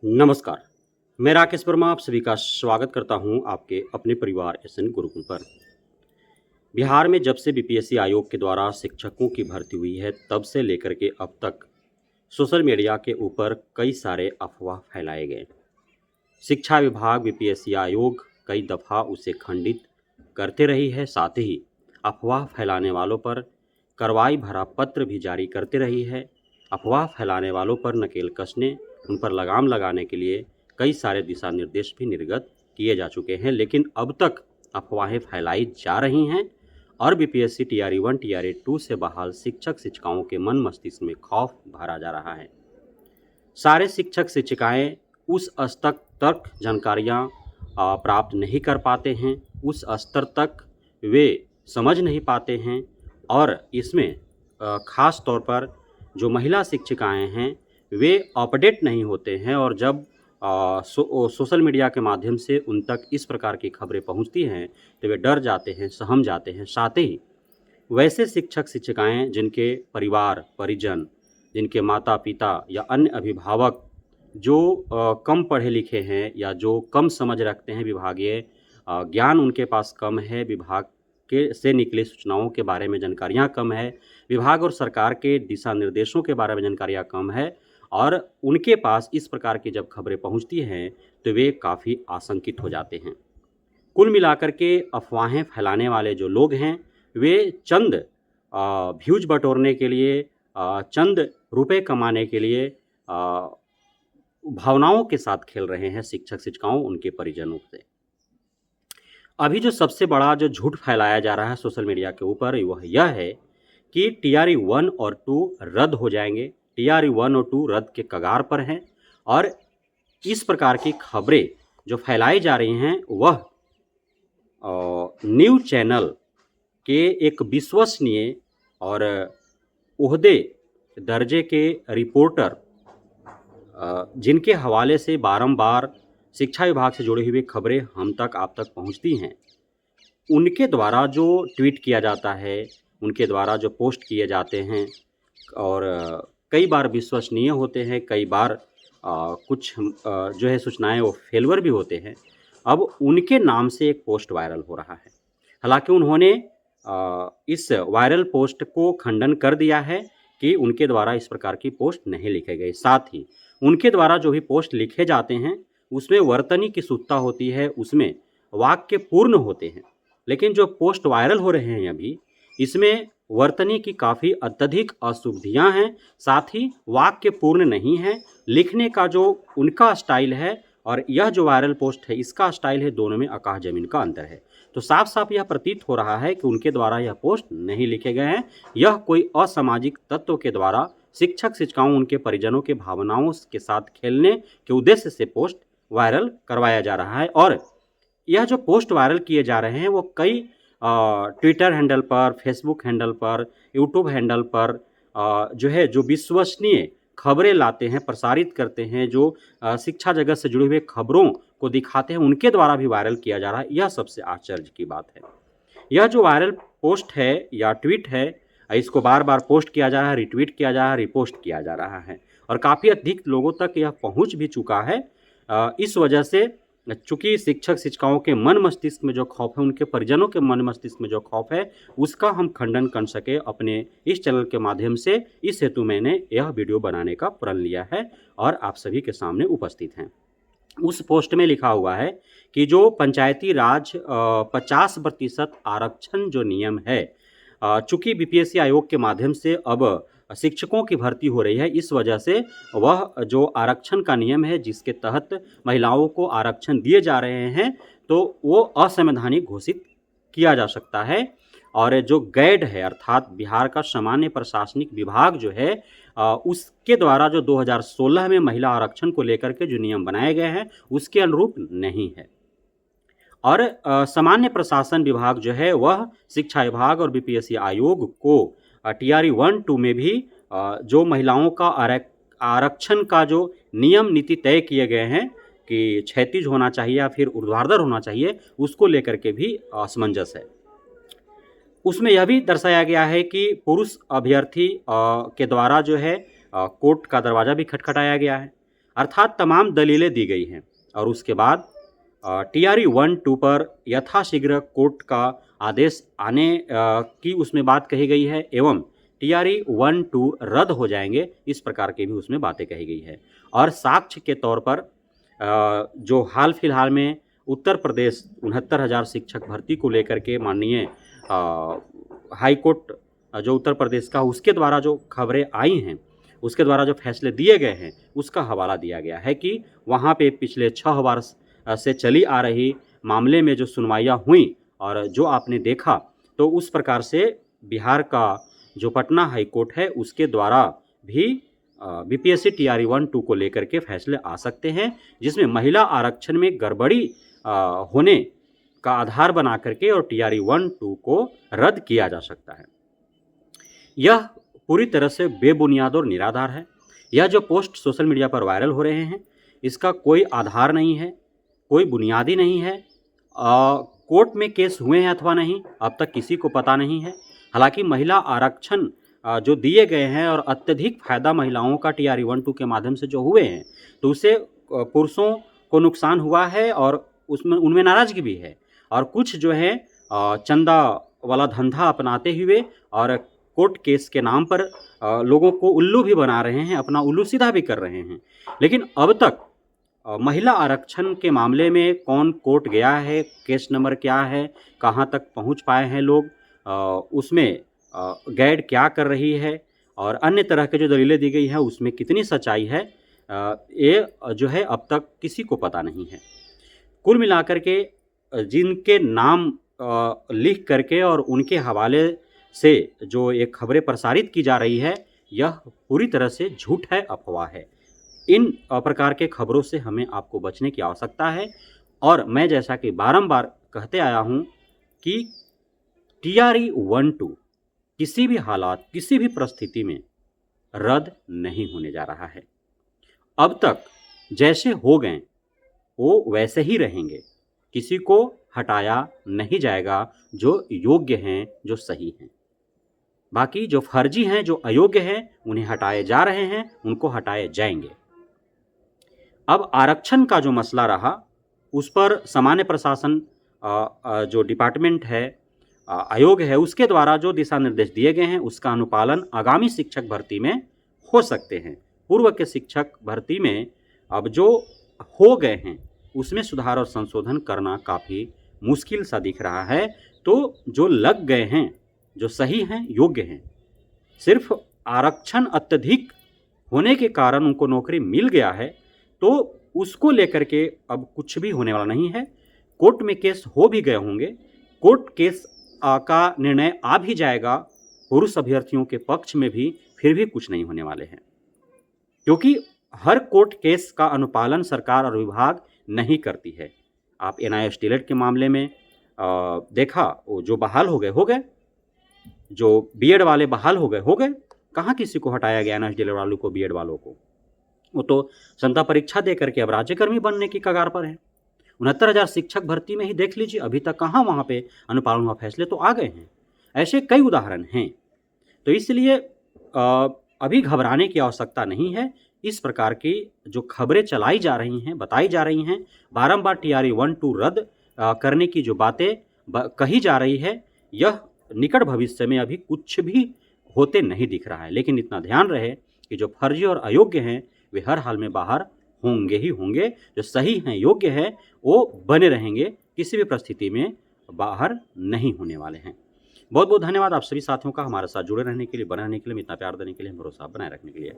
नमस्कार, मैं राकेश वर्मा आप सभी का स्वागत करता हूं आपके अपने परिवार एसएन गुरुकुल पर। बिहार में जब से बीपीएससी आयोग के द्वारा शिक्षकों की भर्ती हुई है, तब से लेकर के अब तक सोशल मीडिया के ऊपर कई सारे अफवाह फैलाए गए। शिक्षा विभाग, बीपीएससी आयोग कई दफ़ा उसे खंडित करते रही है, साथ ही अफवाह फैलाने वालों पर कार्रवाई भरा पत्र भी जारी करते रही है। अफवाह फैलाने वालों पर नकेल कसने, उन पर लगाम लगाने के लिए कई सारे दिशा निर्देश भी निर्गत किए जा चुके हैं, लेकिन अब तक अफवाहें फैलाई जा रही हैं और बीपीएससी टीआरई 1 टीआरई 2 से बहाल शिक्षक शिक्षिकाओं के मन मस्तिष्क में खौफ भरा जा रहा है। सारे शिक्षक शिक्षिकाएं उस स्तर तक जानकारियां प्राप्त नहीं कर पाते हैं, उस स्तर तक वे समझ नहीं पाते हैं और इसमें ख़ास तौर पर जो महिला शिक्षिकाएं हैं वे अपडेट नहीं होते हैं और जब सोशल मीडिया के माध्यम से उन तक इस प्रकार की खबरें पहुंचती हैं तो वे डर जाते हैं, सहम जाते हैं। साथ ही वैसे शिक्षक शिक्षिकाएं जिनके परिवार परिजन, जिनके माता पिता या अन्य अभिभावक जो कम पढ़े लिखे हैं या जो कम समझ रखते हैं, विभागीय ज्ञान उनके पास कम है, विभाग के से निकली सूचनाओं के बारे में जानकारियाँ कम है, विभाग और सरकार के दिशा निर्देशों के बारे में जानकारियाँ कम है और उनके पास इस प्रकार की जब खबरें पहुंचती हैं तो वे काफ़ी आशंकित हो जाते हैं। कुल मिलाकर के अफवाहें फैलाने वाले जो लोग हैं वे चंद व्यूज बटोरने के लिए, चंद रुपए कमाने के लिए भावनाओं के साथ खेल रहे हैं शिक्षक शिक्षिकाओं, उनके परिजनों से। अभी जो सबसे बड़ा जो झूठ फैलाया जा रहा है सोशल मीडिया के ऊपर वह यह है कि टीआरई 1 और 2 रद्द हो जाएंगे। टीआरई 1 और 2 रद्द के कगार पर हैं और इस प्रकार की खबरें जो फैलाई जा रही हैं वह न्यूज़ चैनल के एक विश्वसनीय और ओहदे दर्जे के रिपोर्टर जिनके हवाले से बारंबार शिक्षा विभाग से जुड़ी हुई खबरें हम तक आप तक पहुंचती हैं, उनके द्वारा जो ट्वीट किया जाता है, उनके द्वारा जो पोस्ट किए जाते हैं और कई बार विश्वसनीय होते हैं, कई बार कुछ जो है सूचनाएं वो फेलवर भी होते हैं। अब उनके नाम से एक पोस्ट वायरल हो रहा है। हालांकि उन्होंने इस वायरल पोस्ट को खंडन कर दिया है कि उनके द्वारा इस प्रकार की पोस्ट नहीं लिखे गए। साथ ही उनके द्वारा जो भी पोस्ट लिखे जाते हैं उसमें वर्तनी की शुद्धता होती है, उसमें वाक्य पूर्ण होते हैं, लेकिन जो पोस्ट वायरल हो रहे हैं अभी इसमें वर्तनी की काफ़ी अत्यधिक अशुद्धियाँ हैं, साथ ही वाक्य पूर्ण नहीं है। लिखने का जो उनका स्टाइल है और यह जो वायरल पोस्ट है इसका स्टाइल है, दोनों में आकाश ज़मीन का अंतर है। तो साफ साफ यह प्रतीत हो रहा है कि उनके द्वारा यह पोस्ट नहीं लिखे गए हैं, यह कोई असामाजिक तत्व के द्वारा शिक्षक शिक्षिकाओं, उनके परिजनों के भावनाओं के साथ खेलने के उद्देश्य से पोस्ट वायरल करवाया जा रहा है। और यह जो पोस्ट वायरल किए जा रहे हैं वो कई ट्विटर हैंडल पर, फेसबुक हैंडल पर, यूट्यूब हैंडल पर जो विश्वसनीय खबरें लाते हैं, प्रसारित करते हैं, जो शिक्षा जगत से जुड़ी हुई खबरों को दिखाते हैं, उनके द्वारा भी वायरल किया जा रहा है। यह सबसे आश्चर्य की बात है। यह जो वायरल पोस्ट है या ट्वीट है, इसको बार बार पोस्ट किया जा रहा है, रिट्वीट किया जा रहा है, रिपोस्ट किया जा रहा है और काफ़ी अधिक लोगों तक यह पहुंच भी चुका है। इस वजह से चूँकि शिक्षक शिक्षिकाओं के मन मस्तिष्क में जो खौफ है, उनके परिजनों के मन मस्तिष्क में जो खौफ है, उसका हम खंडन कर सके अपने इस चैनल के माध्यम से। इस हेतु मैंने यह वीडियो बनाने का प्रण लिया है और आप सभी के सामने उपस्थित हैं। उस पोस्ट में लिखा हुआ है कि जो पंचायती राज 50% आरक्षण जो नियम है, चूँकि बीपीएससी आयोग के माध्यम से अब शिक्षकों की भर्ती हो रही है, इस वजह से वह जो आरक्षण का नियम है जिसके तहत महिलाओं को आरक्षण दिए जा रहे हैं, तो वो असंवैधानिक घोषित किया जा सकता है। और जो गैड है अर्थात बिहार का सामान्य प्रशासनिक विभाग जो है, उसके द्वारा जो 2016 में महिला आरक्षण को लेकर के जो नियम बनाए गए हैं उसके अनुरूप नहीं है। और सामान्य प्रशासन विभाग जो है वह शिक्षा विभाग और बीपीएससी आयोग को टीआरई 1-2 में भी जो महिलाओं का आरक्षण का जो नियम नीति तय किए गए हैं कि क्षैतिज होना चाहिए या फिर ऊर्ध्वाधर होना चाहिए, उसको लेकर के भी असमंजस है। उसमें यह भी दर्शाया गया है कि पुरुष अभ्यर्थी के द्वारा जो है कोर्ट का दरवाज़ा भी खटखटाया गया है। अर्थात तमाम दलीलें दी गई हैं और उसके बाद टीआरई 1-2 पर यथाशीघ्र कोर्ट का आदेश आने की उसमें बात कही गई है एवं टीआरई 1-2 रद्द हो जाएंगे, इस प्रकार की भी उसमें बातें कही गई है। और साक्ष्य के तौर पर जो हाल फिलहाल में उत्तर प्रदेश 69,000 शिक्षक भर्ती को लेकर के माननीय हाई कोर्ट जो उत्तर प्रदेश का उसके द्वारा जो खबरें आई हैं, उसके द्वारा जो फैसले दिए गए हैं, उसका हवाला दिया गया है कि वहाँ पे पिछले 6 वर्ष से चली आ रही मामले में जो सुनवाइयाँ हुई और जो आपने देखा, तो उस प्रकार से बिहार का जो पटना हाई कोर्ट है उसके द्वारा भी बीपीएससी टीआरई 1-2 को लेकर के फैसले आ सकते हैं, जिसमें महिला आरक्षण में गड़बड़ी होने का आधार बना करके और टीआरई 1-2 को रद्द किया जा सकता है। यह पूरी तरह से बेबुनियाद और निराधार है। यह जो पोस्ट सोशल मीडिया पर वायरल हो रहे हैं, इसका कोई आधार नहीं है, कोई बुनियादी नहीं है। कोर्ट में केस हुए हैं अथवा नहीं, अब तक किसी को पता नहीं है। हालांकि महिला आरक्षण जो दिए गए हैं और अत्यधिक फायदा महिलाओं का टीआरई 1-2 के माध्यम से जो हुए हैं, तो उससे पुरुषों को नुकसान हुआ है और उसमें उनमें नाराजगी भी है। और कुछ जो है चंदा वाला धंधा अपनाते हुए और कोर्ट केस के नाम पर लोगों को उल्लू भी बना रहे हैं, अपना उल्लू सीधा भी कर रहे हैं। लेकिन अब तक महिला आरक्षण के मामले में कौन कोर्ट गया है, केस नंबर क्या है, कहाँ तक पहुँच पाए हैं लोग, उसमें गाइड क्या कर रही है और अन्य तरह के जो दलीलें दी गई हैं उसमें कितनी सच्चाई है, ये जो है अब तक किसी को पता नहीं है। कुल मिलाकर के जिनके नाम लिख करके और उनके हवाले से जो एक खबरें प्रसारित की जा रही है, यह पूरी तरह से झूठ है, अफवाह है। इन प्रकार के खबरों से हमें आपको बचने की आवश्यकता है। और मैं जैसा कि बारंबार कहते आया हूं कि टीआरई 1-2 किसी भी हालात, किसी भी परिस्थिति में रद्द नहीं होने जा रहा है। अब तक जैसे हो गए वो वैसे ही रहेंगे, किसी को हटाया नहीं जाएगा जो योग्य हैं, जो सही हैं। बाकी जो फर्जी हैं, जो अयोग्य हैं, उन्हें हटाए जा रहे हैं, उनको हटाए जाएंगे। अब आरक्षण का जो मसला रहा, उस पर सामान्य प्रशासन जो डिपार्टमेंट है, आयोग है, उसके द्वारा जो दिशा निर्देश दिए गए हैं उसका अनुपालन आगामी शिक्षक भर्ती में हो सकते हैं। पूर्व के शिक्षक भर्ती में अब जो हो गए हैं उसमें सुधार और संशोधन करना काफ़ी मुश्किल सा दिख रहा है। तो जो लग गए हैं, जो सही हैं, योग्य हैं, सिर्फ आरक्षण अत्यधिक होने के कारण उनको नौकरी मिल गया है, तो उसको लेकर के अब कुछ भी होने वाला नहीं है। कोर्ट में केस हो भी गए होंगे, कोर्ट केस का निर्णय आ भी जाएगा पुरुष अभ्यर्थियों के पक्ष में भी, फिर भी कुछ नहीं होने वाले हैं, क्योंकि हर कोर्ट केस का अनुपालन सरकार और विभाग नहीं करती है। आप एनआईएस टीलेट के मामले में देखा, वो जो बहाल हो गए, जो बीएड वाले बहाल हो गए, कहाँ किसी को हटाया गया एनआईएस टीलेट वालों को, बीएड वालों को? वो तो क्षमता परीक्षा दे करके अब राज्यकर्मी बनने की कगार पर है। 69,000 शिक्षक भर्ती में ही देख लीजिए, अभी तक कहाँ वहाँ पे अनुपालन हुआ, फैसले तो आ गए हैं। ऐसे कई उदाहरण हैं। तो इसलिए अभी घबराने की आवश्यकता नहीं है। इस प्रकार की जो खबरें चलाई जा रही हैं, बताई जा रही हैं, बारंबार टीआरई 1-2 रद्द करने की जो बातें कही जा रही है, यह निकट भविष्य में अभी कुछ भी होते नहीं दिख रहा है। लेकिन इतना ध्यान रहे कि जो फर्जी और अयोग्य हैं वे हर हाल में बाहर होंगे ही होंगे, जो सही हैं, योग्य हैं, वो बने रहेंगे, किसी भी परिस्थिति में बाहर नहीं होने वाले हैं। बहुत बहुत धन्यवाद आप सभी साथियों का हमारे साथ जुड़े रहने के लिए, बने रहने के लिए, इतना प्यार देने के लिए, भरोसा बनाए रखने के लिए।